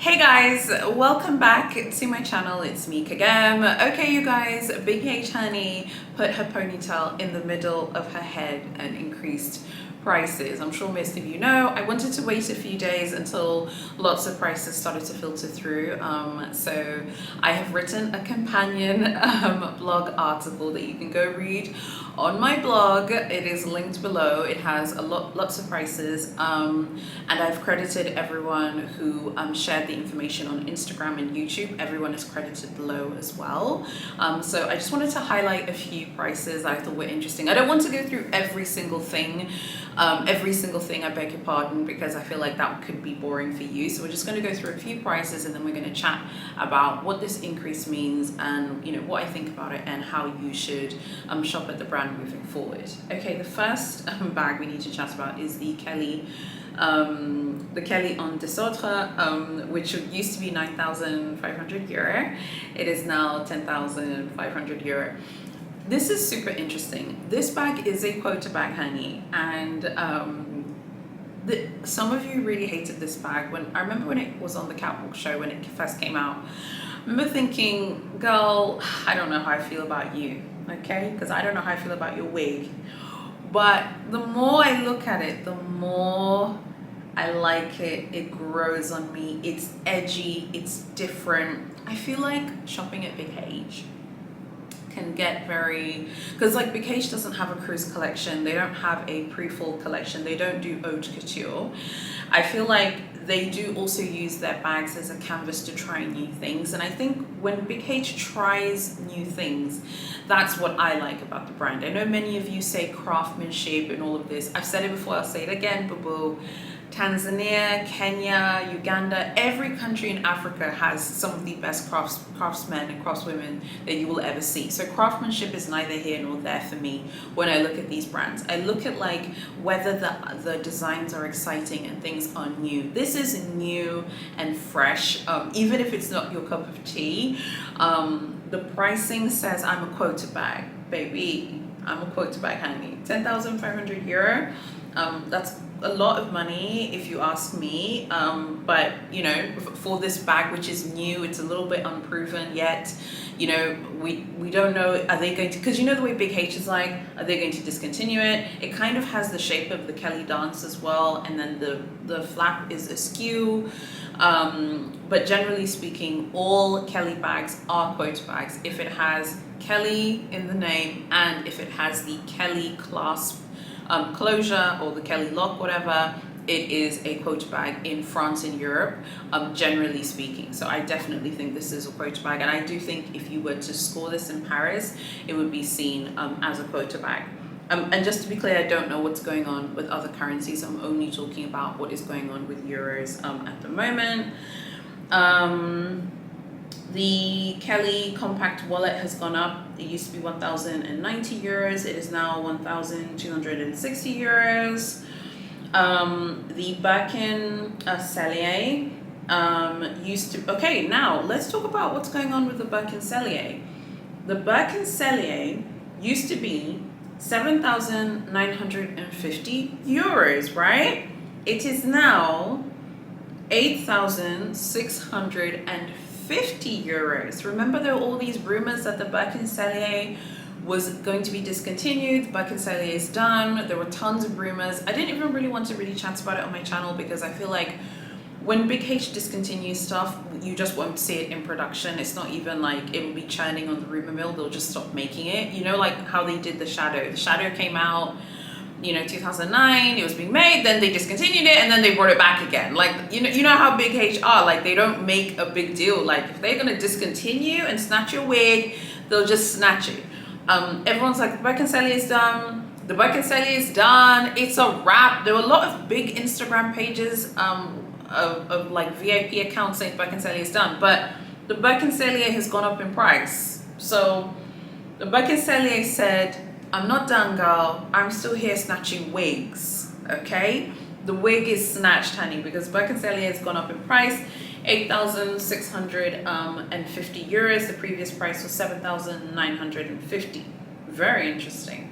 Hey guys, welcome back to my channel. It's me Kagam. Okay, you guys, Big H Honey put her ponytail in the middle of her head and increased prices. I'm sure most of you know. I wanted to wait a few days until lots of prices started to filter through. So I have written a companion blog article that you can go read on my blog. It is linked below. It has lots of prices, and I've credited everyone who shared the information on Instagram and YouTube. Everyone is credited below as well. So I just wanted to highlight a few prices I thought were interesting. I don't want to go through every single thing, I beg your pardon, because I feel like that could be boring for you. So we're just going to go through a few prices, and then we're going to chat about what this increase means, and what I think about it, and how you should shop at the brand moving forward. Okay, the first bag we need to chat about is the Kelly on Desautre, which used to be 9,500 euro. It is now 10,500 euro. This is super interesting. This bag is a quota bag, honey, and some of you really hated this bag. I remember when it was on the Catwalk show, when it first came out, I remember thinking, girl, I don't know how I feel about you, okay? Because I don't know how I feel about your wig. But the more I look at it, the more I like it. It grows on me. It's edgy. It's different. I feel like shopping at Big H can get very, because like Big H doesn't have a cruise collection, they don't have a pre-fall collection, they don't do haute couture. I feel like they do also use their bags as a canvas to try new things, and I think when Big H tries new things, that's what I like about the brand. I know many of you say craftsmanship and all of this. I've said it before, I'll say it again, boo-boo. Tanzania, Kenya, Uganda, every country in Africa has some of the best craftsmen and craftswomen that you will ever see. So craftsmanship is neither here nor there for me when I look at these brands. I look at like whether the designs are exciting and things are new. This is new and fresh, even if it's not your cup of tea. The pricing says I'm a quota bag, baby. I'm a quota bag, honey. 10,500 euro. That's a lot of money if you ask me, but for this bag, which is new, it's a little bit unproven yet. We don't know, are they going to, because the way Big H is like, are they going to discontinue it? It kind of has the shape of the Kelly dance as well, and then the flap is askew, but generally speaking, all Kelly bags are quota bags if it has Kelly in the name, and if it has the Kelly clasp closure or the Kelly lock, whatever. It is a quota bag in France and Europe, generally speaking. So I definitely think this is a quota bag, and I do think if you were to score this in Paris, it would be seen as a quota bag. And just to be clear, I don't know what's going on with other currencies. I'm only talking about what is going on with euros at the moment. The Kelly compact wallet has gone up. It used to be 1,090 euros. It is now 1,260 euros. The Birkin Sellier used to... Okay, now let's talk about what's going on with the Birkin Sellier. The Birkin Sellier used to be 7,950 euros, right? It is now 8,650 euros. Remember, there were all these rumors that the Birkin Sellier was going to be discontinued. The Birkin Sellier is done. There were tons of rumors. I didn't even really want to chat about it on my channel, because I feel like when Big H discontinues stuff, you just won't see it in production. It's not even like it will be churning on the rumor mill. They'll just stop making it. Like how they did the Shadow. The Shadow came out 2009, it was being made, then they discontinued it, and then they brought it back again. Like, you know how Big H are, like they don't make a big deal. Like if they're gonna discontinue and snatch your wig, they'll just snatch it. Everyone's like, the Birkin Sellier is done. The Birkin Sellier is done. It's a wrap. There were a lot of big Instagram pages of like VIP accounts saying Birkin Sellier is done, but the Birkin Sellier has gone up in price. So the Birkin Sellier said, I'm not done, girl. I'm still here snatching wigs, okay? The wig is snatched, honey, because Birkin Sellier has gone up in price, 8,650 euros. The previous price was 7,950. Very interesting.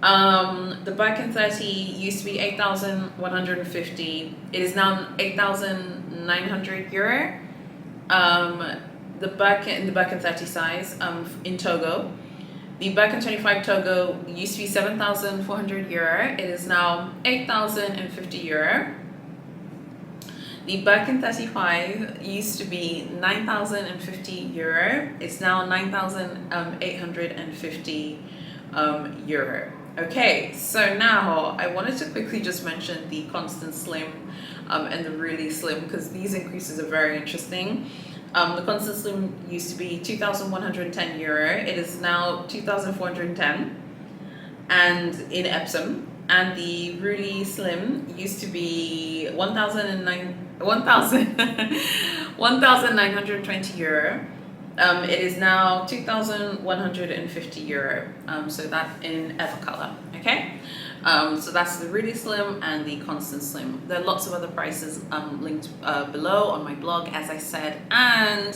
The Birkin 30 used to be 8,150. It is now 8,900 euro. The Birkin 30 size in Togo. The Birkin 25 Togo used to be 7,400 euro. It is now 8,050 euro. The Birkin 35 used to be 9,050 euro. It's now 9,850 euro. Okay, so now I wanted to quickly just mention the Constant Slim and the Really Slim, because these increases are very interesting. The Constant Slim used to be 2,110 euro. It is now 2,410 and in Epsom. And the Really Slim used to be 1,920 euro. It is now 2,150 euro. So that in Evercolor. Okay. So that's the Really Slim and the Constant Slim. There are lots of other prices linked below on my blog, as I said, and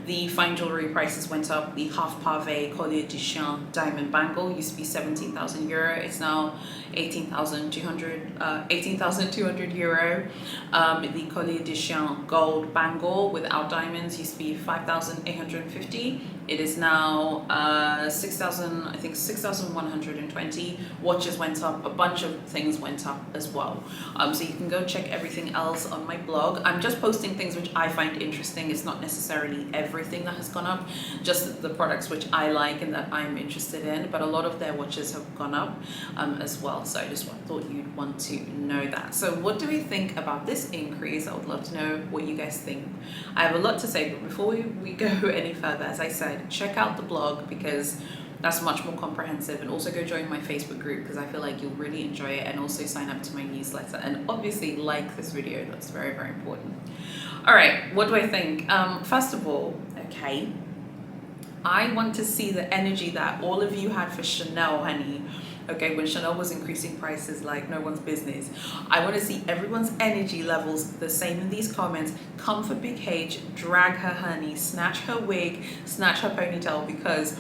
the fine jewelry prices went up. The half pave collier de chien diamond bangle used to be 17,000 euro. It's now 18,200 euro. The collier de chien gold bangle without diamonds used to be 5,850. It is now 6,120. Watches went up. A bunch of things went up as well. So you can go check everything else on my blog. I'm just posting things which I find interesting. It's not necessarily everything that has gone up, just the products which I like and that I'm interested in. But a lot of their watches have gone up as well. So I just thought you'd want to know that. So what do we think about this increase? I would love to know what you guys think. I have a lot to say, but before we go any further, as I said, check out the blog because that's much more comprehensive, and also go join my Facebook group because I feel like you'll really enjoy it, and also sign up to my newsletter, and obviously like this video. That's very, very important. All right, what do I think? First of all, okay, I want to see the energy that all of you had for Chanel, honey. Okay, when Chanel was increasing prices like no one's business. I want to see everyone's energy levels the same in these comments. Come for Big H, drag her, honey, snatch her wig, snatch her ponytail, because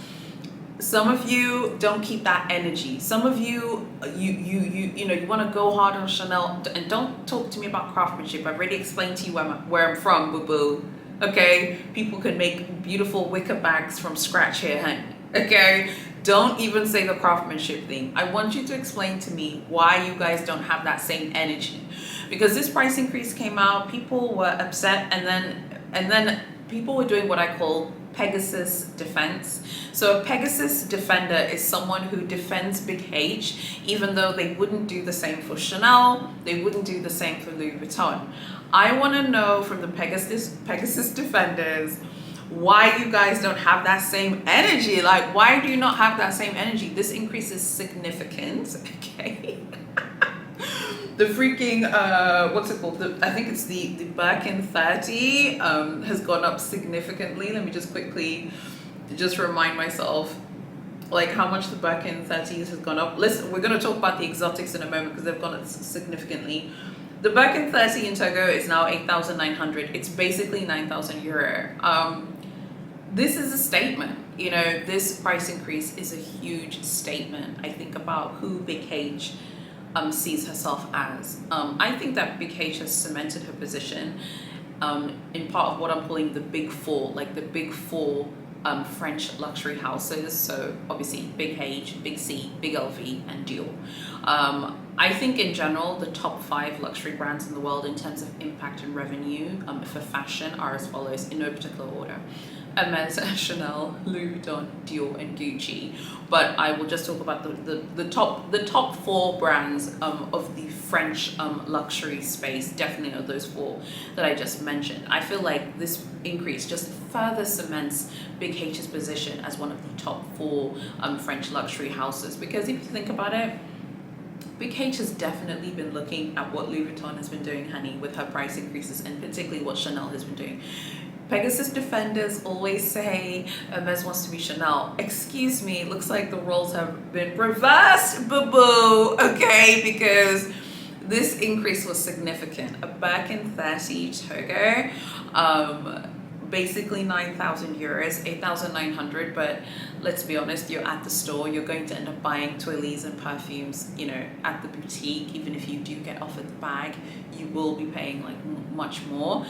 some of you don't keep that energy. Some of you, you know, you want to go hard on Chanel, and don't talk to me about craftsmanship. I've already explained to you where I'm from, boo-boo. Okay, people can make beautiful wicker bags from scratch here, honey. Okay, don't even say the craftsmanship thing. I want you to explain to me why you guys don't have that same energy, because this price increase came out, people were upset, and then people were doing what I call Pegasus defense. So a Pegasus defender is someone who defends Big H, even though they wouldn't do the same for Chanel, they wouldn't do the same for Louis Vuitton. I want to know from the Pegasus defenders why you guys don't have that same energy. Like, why do you not have that same energy? This increase is significant, okay? The freaking, what's it called? I think it's the Birkin 30 has gone up significantly. Let me just quickly just remind myself like how much the Birkin 30s has gone up. Listen, we're going to talk about the exotics in a moment because they've gone up significantly. The Birkin 30 in Togo is now 8,900. It's basically 9,000 euro. This is a statement. You know, this price increase is a huge statement, I think, about who Big H sees herself as. I think that Big H has cemented her position in part of what I'm calling the big four, like the big four French luxury houses. So obviously Big H, Big C, Big LV, and Dior. I think in general, the top 5 luxury brands in the world in terms of impact and revenue for fashion are as follows, in no particular order: Hermes, Chanel, Louis Vuitton, Dior, and Gucci. But I will just talk about the top 4 brands of the French luxury space. Definitely are those 4 that I just mentioned. I feel like this increase just further cements Big H's position as one of the top 4 French luxury houses. Because if you think about it, Big H has definitely been looking at what Louis Vuitton has been doing, honey, with her price increases, and particularly what Chanel has been doing. Pegasus defenders always say Hermes wants to be Chanel. Excuse me, it looks like the roles have been reversed, boo-boo, okay? Because this increase was significant. A Birkin 30 Togo basically 9,000 euros, 8,900, but let's be honest, you're at the store, you're going to end up buying toiletries and perfumes, you know, at the boutique. Even if you do get offered the bag, you will be paying like much more.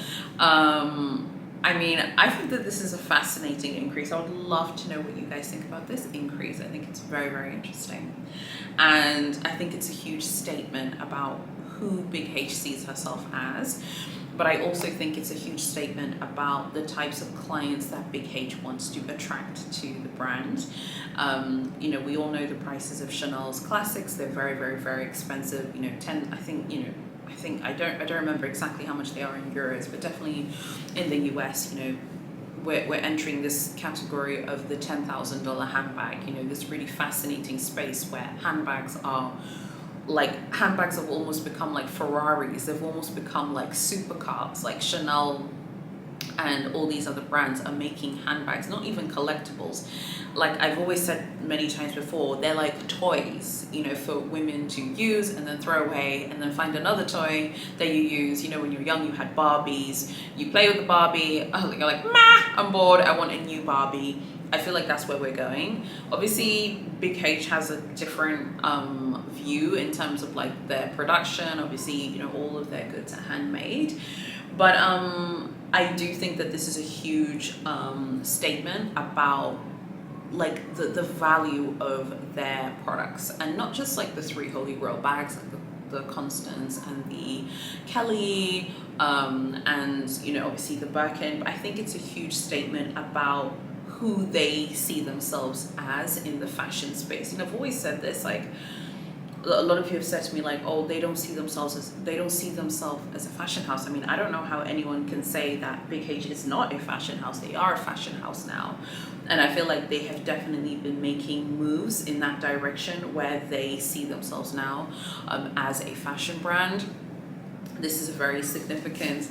I mean, I think that this is a fascinating increase. I would love to know what you guys think about this increase. I think it's very, very interesting. And I think it's a huge statement about who Big H sees herself as. But I also think it's a huge statement about the types of clients that Big H wants to attract to the brand. You know, we all know the prices of Chanel's classics. They're very, very, very expensive. You know, I don't remember exactly how much they are in euros, but definitely in the US, you know, we're entering this category of the $10,000 handbag. You know, this really fascinating space where handbags have almost become like Ferraris. They've almost become like supercars. Like Chanel and all these other brands are making handbags, not even collectibles. Like I've always said many times before, they're like toys, you know, for women to use and then throw away and then find another toy that you use. You know, when you're young, you had Barbies, you play with the Barbie, you're like, I'm bored, I want a new Barbie. I feel like that's where we're going. Obviously, Big H has a different view in terms of like their production. Obviously, you know, all of their goods are handmade. But I do think that this is a huge statement about like the value of their products, and not just like the three holy grail bags, like the Constance and the Kelly, and you know, obviously the Birkin. But I think it's a huge statement about who they see themselves as in the fashion space. And I've always said this, like a lot of you have said to me like, oh, they don't see themselves as a fashion house. I mean, I don't know how anyone can say that Big H is not a fashion house. They are a fashion house now. And I feel like they have definitely been making moves in that direction where they see themselves now as a fashion brand. This is a very significant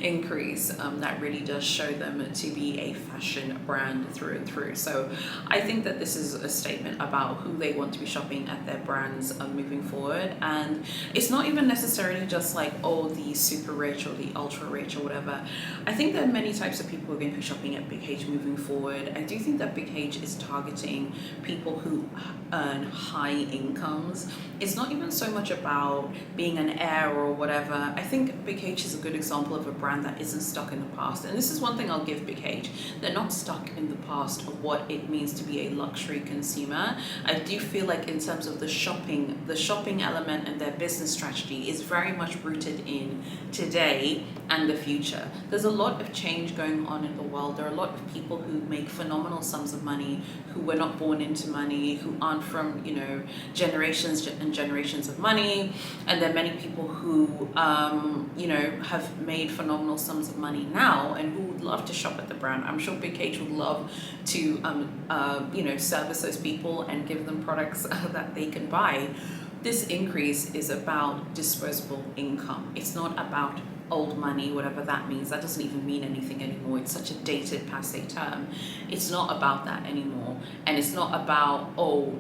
increase that really does show them to be a fashion brand through and through. So I think that this is a statement about who they want to be shopping at their brands moving forward. And it's not even necessarily just like, oh, the super rich or the ultra rich or whatever. I think there are many types of people who are going to be shopping at Big H moving forward. I do think that Big H is targeting people who earn high incomes. It's not even so much about being an heir or whatever. I think Big H is a good example of a brand that isn't stuck in the past. And this is one thing I'll give Big H. They're not stuck in the past of what it means to be a luxury consumer. I do feel like in terms of the shopping element and their business strategy is very much rooted in today and the future. There's a lot of change going on in the world. There are a lot of people who make phenomenal sums of money, who were not born into money, who aren't from, you know, generations and generations of money. And there are many people who you know, have made phenomenal sums of money now and who would love to shop at the brand. I'm sure Big H would love to you know, service those people and give them products that they can buy. This increase is about disposable income. It's not about old money, whatever that means. That doesn't even mean anything anymore. It's such a dated, passé term. It's not about that anymore. And it's not about, oh,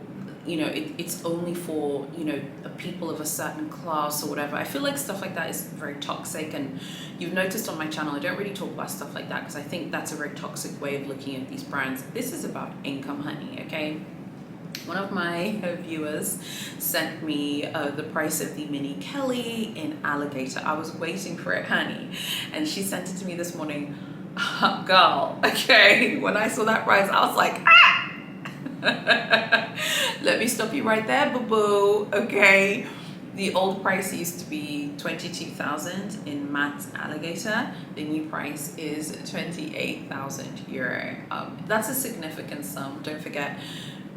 you know, it's only for, you know, people of a certain class or whatever. I feel like stuff like that is very toxic, and you've noticed on my channel I don't really talk about stuff like that because I think that's a very toxic way of looking at these brands. This is about income, honey, okay? One of my viewers sent me the price of the mini Kelly in Alligator. I was waiting for it, honey, and she sent it to me this morning. Girl, okay, when I saw that price I was like, ah! Let me stop you right there, boo-boo, okay? The old price used to be 22,000 in matte Alligator. The new price is 28,000 euro. That's a significant sum. Don't forget,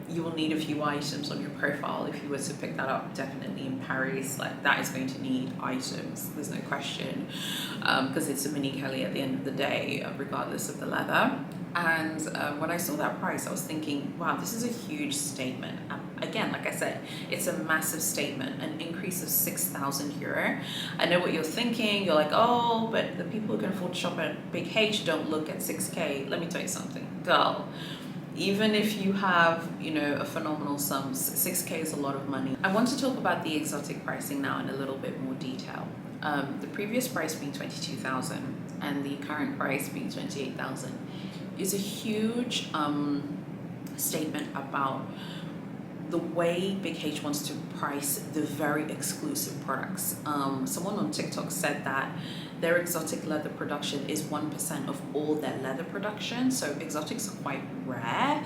you will need a few items on your profile if you were to pick that up. Definitely in Paris, like that is going to need items, there's no question, because it's a mini Kelly at the end of the day, regardless of the leather. And when I saw that price, I was thinking, wow, this is a huge statement. Again, like I said, it's a massive statement, an increase of 6,000 euro. I know what you're thinking. You're like, oh, but the people who can afford to shop at Big H don't look at 6K. Let me tell you something, girl. Even if you have, you know, a phenomenal sum, 6K is a lot of money. I want to talk about the exotic pricing now in a little bit more detail. The previous price being 22,000. and the current price being 28,000 is a huge statement about the way Big H wants to price the very exclusive products. Someone on TikTok said that their exotic leather production is 1% of all their leather production. So exotics are quite rare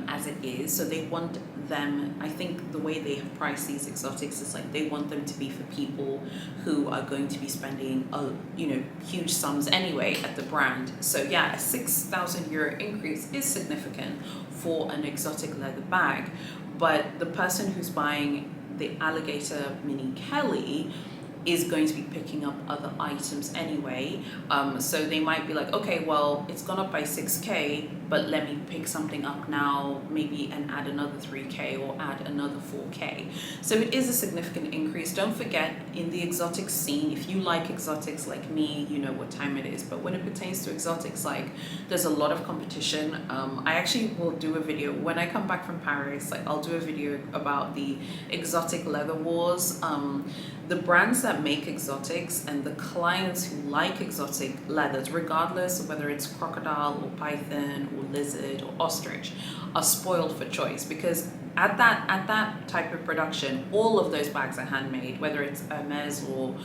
as it is. So they want them, I think the way they have priced these exotics is like they want them to be for people who are going to be spending huge sums anyway at the brand. So yeah, a 6,000 euro increase is significant for an exotic leather bag. But the person who's buying the alligator mini Kelly is going to be picking up other items anyway. So they might be like, okay, well, it's gone up by 6K, but let me pick something up now, maybe, and add another 3K or add another 4K. So it is a significant increase. Don't forget, in the exotic scene, if you like exotics like me, you know what time it is. But when it pertains to exotics, like, there's a lot of competition. I actually will do a video when I come back from Paris. Like, I'll do a video about the exotic leather wars. The brands that make exotics and the clients who like exotic leathers, regardless of whether it's crocodile or python or lizard or ostrich, are spoiled for choice, because at that type of production, all of those bags are handmade, whether it's Hermes or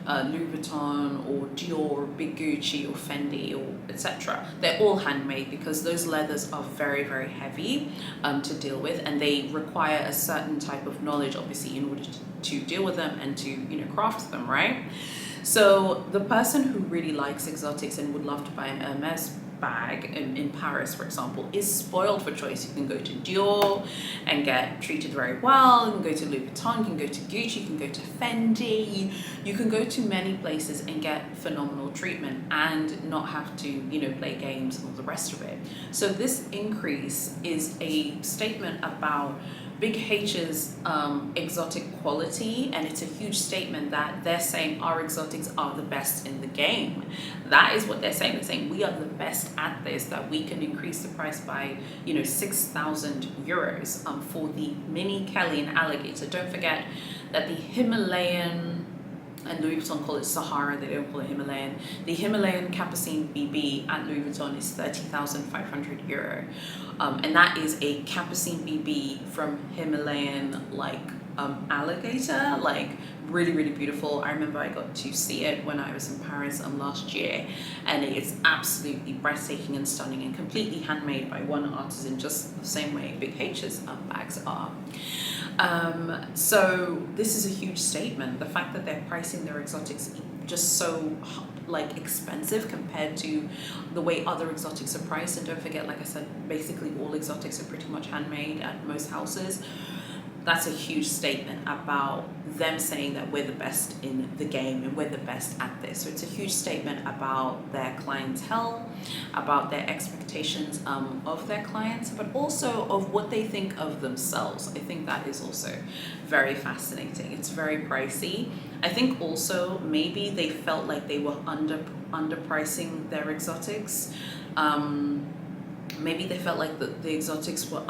Louis Vuitton or Dior or Big Gucci or Fendi or etc. They're all handmade because those leathers are very, very heavy to deal with, and they require a certain type of knowledge, obviously, in order to deal with them and to craft them, right? So the person who really likes exotics and would love to buy an Hermes bag in Paris, for example, is spoiled for choice. You can go to Dior and get treated very well. You can go to Louis Vuitton, you can go to Gucci, you can go to Fendi. You can go to many places and get phenomenal treatment and not have to, play games and all the rest of it. So this increase is a statement about Big H's exotic quality, and it's a huge statement that they're saying our exotics are the best in the game. That is what they're saying. They're saying we are the best at this, that we can increase the price by 6,000 euros for the mini Kelly and alligator. Don't forget that the Himalayan, and Louis Vuitton call it Sahara, they don't call it Himalayan. The Himalayan Capucine BB at Louis Vuitton is 30,500 euro. And that is a Capucine BB from Himalayan, alligator, really, really beautiful. I remember I got to see it when I was in Paris last year, and it is absolutely breathtaking and stunning and completely handmade by one artisan, just the same way Big H's bags are. So this is a huge statement. The fact that they're pricing their exotics just so expensive compared to the way other exotics are priced. And don't forget, like I said, basically all exotics are pretty much handmade at most houses. That's a huge statement about them saying that we're the best in the game and we're the best at this. So it's a huge statement about their clientele, about their expectations of their clients, but also of what they think of themselves. I think that is also very fascinating. It's very pricey. I think also maybe they felt like they were underpricing their exotics. Maybe they felt like the exotics were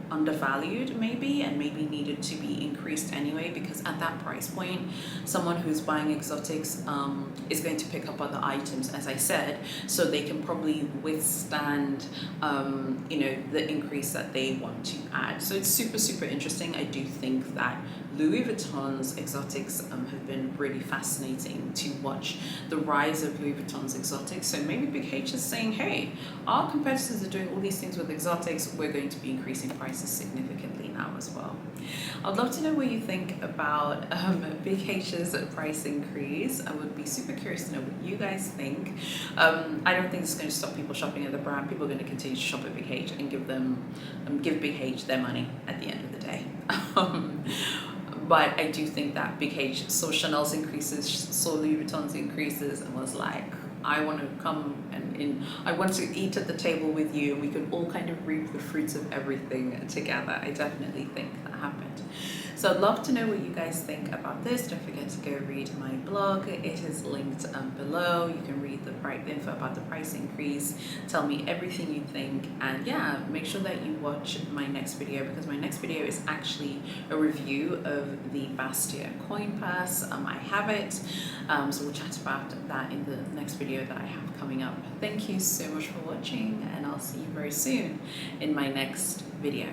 undervalued maybe, and maybe needed to be increased anyway, because at that price point, someone who's buying exotics is going to pick up other items, as I said, so they can probably withstand the increase that they want to add. So it's super, super interesting. I do think that Louis Vuitton's exotics have been really fascinating to watch, the rise of Louis Vuitton's exotics. So maybe Big H is saying, hey, our competitors are doing all these things with exotics, we're going to be increasing prices significantly now as well. I'd love to know what you think about Big H's price increase. I would be super curious to know what you guys think. I don't think it's going to stop people shopping at the brand. People are going to continue to shop at Big H and give Big H their money at the end of the day. But I do think that Big H saw Chanel's increases, saw Louis Vuitton's increases, and was like, I want to come and I want to eat at the table with you, and we could all kind of reap the fruits of everything together. I definitely think that happened. So I'd love to know what you guys think about this. Don't forget to go read my blog. It is linked below. You can read the info about the price increase. Tell me everything you think, and yeah, make sure that you watch my next video, because my next video is actually a review of the Bastia coin purse. I have it, so we'll chat about that in the next video that I have coming up. Thank you so much for watching, and I'll see you very soon in my next video.